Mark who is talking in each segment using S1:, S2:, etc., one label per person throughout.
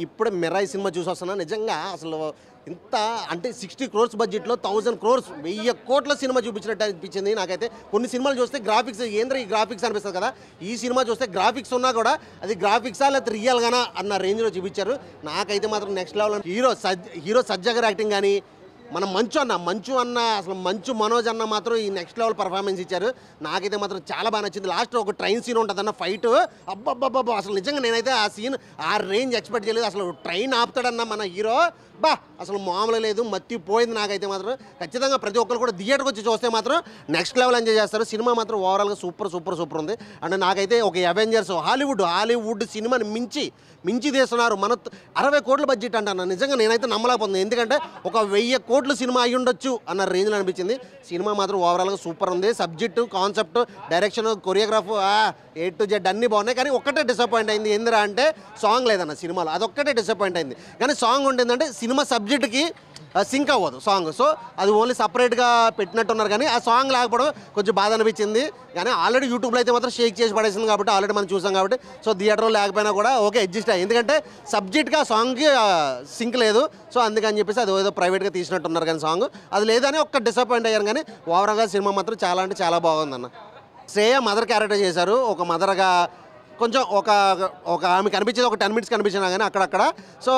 S1: ఇప్పుడు మిరాయి సినిమా చూసి వస్తున్నా నిజంగా అసలు ఇంత అంటే 60 crores బడ్జెట్లో 1000 crores 1000 కోట్ల సినిమా చూపించినట్టు అనిపించింది నాకైతే. కొన్ని సినిమాలు చూస్తే గ్రాఫిక్స్ ఏంద్ర ఈ గ్రాఫిక్స్ అనిపిస్తుంది కదా, ఈ సినిమా చూస్తే గ్రాఫిక్స్ ఉన్నా కూడా అది గ్రాఫిక్సా లేకపోతే రియల్గానా అన్న రేంజ్లో చూపించారు. నాకైతే మాత్రం నెక్స్ట్ లెవెల్. హీరో సజ్జా గారి యాక్టింగ్ కానీ, మన మంచు అన్న అసలు మంచు మనోజ్ అన్న మాత్రం ఈ నెక్స్ట్ లెవెల్ పర్ఫార్మెన్స్ ఇచ్చారు. నాకైతే మాత్రం చాలా బాగా నచ్చింది. లాస్ట్ ఒక ట్రైన్ సీన్ ఉంటుంది అన్న ఫైట్, అబ్బబ్బబ్బబ్బా అసలు నిజంగా నేనైతే ఆ సీన్ ఆ రేంజ్ ఎక్స్పెక్ట్ చేయలేదు. అసలు ట్రైన్ ఆపుతాడన్న మన హీరో అసలు మామూలు లేదు, మత్తిపోయింది. నాకైతే మాత్రం ఖచ్చితంగా ప్రతి ఒక్కరు కూడా థియేటర్కి వచ్చి చూస్తే మాత్రం నెక్స్ట్ లెవెల్ ఎంజాయ్ చేస్తారు. సినిమా మాత్రం ఓవరాల్గా సూపర్ ఉంది. అంటే నాకైతే ఒక అవెంజర్స్ హాలీవుడ్ సినిమాని మించి తీస్తున్నారు. మన 60 కోట్ల బడ్జెట్ అంటాను, నిజంగా నేనైతే నమ్మలేకపోతుంది. ఎందుకంటే ఒక 1000 కోట్ల సినిమా అయ్యి ఉండొచ్చు అన్న రేంజ్లో అనిపించింది. సినిమా మాత్రం ఓవరాల్గా సూపర్ ఉంది. Subject, concept, direction, choreograph A to Z అన్నీ బాగున్నాయి. కానీ ఒక్కటే డిసప్పాయింట్ అయింది. ఏందిరా అంటే సాంగ్ లేదన్న సినిమాలో, అదొక్కటే డిసప్పాయింట్ అయింది. కానీ సాంగ్ ఉంటుందంటే సినిమా సబ్జెక్ట్కి సింక్ అవ్వదు సాంగ్. సో అది ఓన్లీ సపరేట్గా పెట్టినట్టున్నారు. కానీ ఆ సాంగ్ లేకపోవడం కొంచెం బాధ అనిపించింది. కానీ ఆల్రెడీ యూట్యూబ్లో అయితే మాత్రం షేక్ చేసి పడేసింది కాబట్టి ఆల్రెడీ మనం చూసాం కాబట్టి సో థియేటర్లో లేకపోయినా కూడా ఓకే అడ్జస్ట్ అయ్యి, ఎందుకంటే సబ్జెక్ట్గా ఆ సాంగ్కి సింక్ లేదు. సో అందుకని చెప్పేసి అది ఏదో ప్రైవేట్గా తీసినట్టున్నారు. కానీ సాంగ్ అది లేదని ఒక్క డిసప్పాయింట్ అయ్యారు. కానీ ఓవరాల్గా సినిమా మాత్రం చాలా అంటే చాలా బాగుందన్న. శ్రేయ మదర్ క్యారెక్టర్ చేశారు. ఒక మదర్గా కొంచెం ఒక ఆమె కనిపించేది ఒక 10 minutes కనిపించినా కానీ అక్కడక్కడ. సో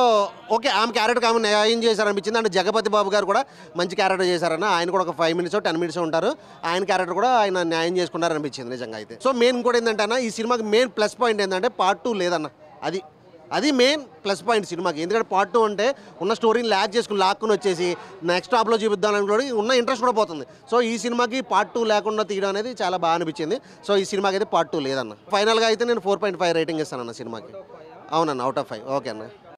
S1: ఓకే ఆమె క్యారెక్టర్కి ఆమె న్యాయం చేశారనిపించింది. అంటే జగపతి బాబు గారు కూడా మంచి క్యారెక్టర్ చేశారన్న. ఆయన కూడా ఒక 5 minutes 10 minutes ఉంటారు. ఆయన క్యారెక్టర్ కూడా ఆయన న్యాయం చేసుకున్నారనిపించింది నిజంగా అయితే. సో మెయిన్ ఇంకోటి ఏంటంటే అన్న, ఈ సినిమాకి మెయిన్ ప్లస్ పాయింట్ ఏంటంటే పార్ట్ 2 లేదన్న. అది మెయిన్ ప్లస్ పాయింట్ సినిమాకి. ఎందుకంటే పార్ట్ 2 అంటే ఉన్న స్టోరీని లాక్కుని వచ్చేసి నెక్స్ట్ హాఫ్లో చూపిద్దామని కూడా ఉన్న ఇంట్రెస్ట్ కూడా పోతుంది. సో ఈ సినిమాకి పార్ట్ 2 లేకుండా తీయడం అనేది చాలా బాగా అనిపించింది. సో ఈ సినిమాకి అయితే పార్ట్ 2 లేదన్న. ఫైనల్గా అయితే నేను 4.5 రేటింగ్ ఇస్తానన్న సినిమాకి. అవునన్న, అవుట్ ఆఫ్ 5. ఓకే అన్న.